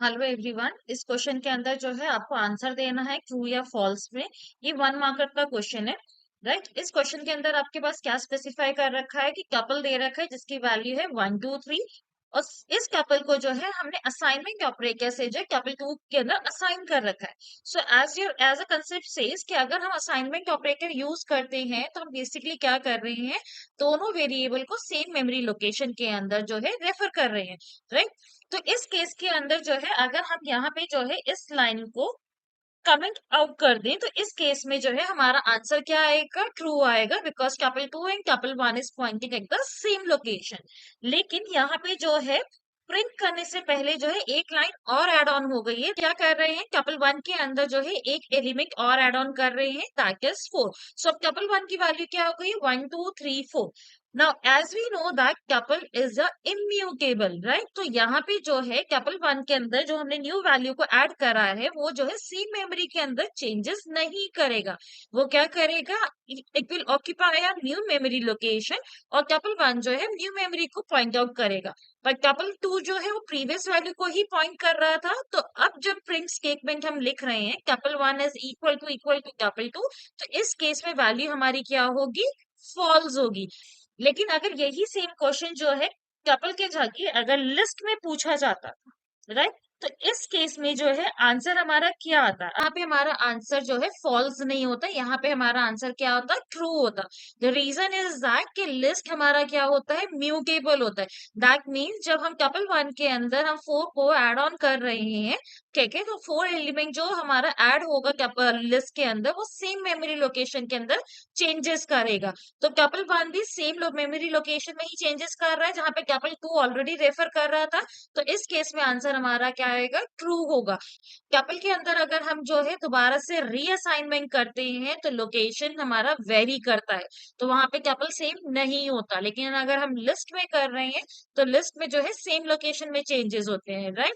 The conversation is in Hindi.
Hello everyone. इस क्वेश्चन के अंदर जो है आपको आंसर देना है ट्रू या फॉल्स में। ये 1 मार्कर का क्वेश्चन है। राइट। इस क्वेश्चन के अंदर आपके पास क्या स्पेसिफाई कर रखा है कि कपल दे रखा है जिसकी वैल्यू है 1 2 3। और इस कपल को जो है हमने असाइनमेंट ऑपरेटर से जो कपल टू के अंदर असाइन कर रखा है। So as a concept says कि अगर हम असाइनमेंट ऑपरेटर यूज करते हैं तो हम बेसिकली क्या कर रहे हैं, दोनों वेरिएबल को सेम मेमोरी लोकेशन के अंदर जो है रेफर कर रहे हैं। राइट। तो इस केस के अंदर जो है अगर हम यहाँ पे जो है इस लाइन को कमेंट आउट कर दें तो इस केस में जो है हमारा आंसर क्या आएगा, ट्रू आएगा, because tuple two and tuple one is pointing at the same location. लेकिन यहाँ पे जो है प्रिंट करने से पहले जो है एक लाइन और ऐड ऑन हो गई है। क्या कर रहे हैं, कपल वन के अंदर जो है एक एलिमेंट और ऐड ऑन कर रहे हैं, दैट इज 4। सो अब कपल वन की वैल्यू क्या हो गई, 1 2 3 4। Now as we know that tuple is a immutable, right. तो यहाँ पे जो है कपल वन के अंदर जो हमने न्यू वैल्यू को ऐड करा है वो जो है सेम मेमोरी के अंदर चेंजेस नहीं करेगा। वो क्या करेगा, it will occupy a new memory location. और कपल वन जो है न्यू मेमोरी को पॉइंट आउट करेगा। पर कपल टू जो है वो प्रीवियस वैल्यू को ही पॉइंट कर रहा था। तो अब जब प्रिंट स्टेटमेंट हम लिख रहे हैं tuple one is equal to tuple two, तो इस केस में वैल्यू हमारी क्या होगी, फॉल्स होगी। लेकिन अगर यही सेम क्वेश्चन जो है कपल के जगह अगर लिस्ट में पूछा जाता, राइट, तो इस केस में जो है आंसर हमारा क्या आता है, यहाँ पे हमारा आंसर जो है फॉल्स नहीं होता, यहाँ पे हमारा आंसर क्या होता है, ट्रू होता। द रीजन इज दैट कि लिस्ट हमारा क्या होता है, म्यूटेबल होता है। दैट मीन्स जब हम कपल वन के अंदर हम 4 को ऐड ऑन कर रहे हैं, ठीक है, तो 4 एलिमेंट जो हमारा ऐड होगा कपल लिस्ट के अंदर वो सेम मेमोरी लोकेशन के अंदर चेंजेस करेगा। तो कपल वन भी सेम मेमोरी लोकेशन में ही चेंजेस कर रहा है जहां पे कपल टू ऑलरेडी रेफर कर रहा था। तो इस केस में आंसर हमारा क्या आएगा, ट्रू होगा। कपल के अंदर अगर हम जो है दोबारा से रीअसाइनमेंट करते हैं तो लोकेशन हमारा वेरी करता है, तो वहां पे कपल सेम नहीं होता। लेकिन अगर हम लिस्ट में कर रहे हैं तो लिस्ट में जो है सेम लोकेशन में चेंजेस होते हैं, राइट।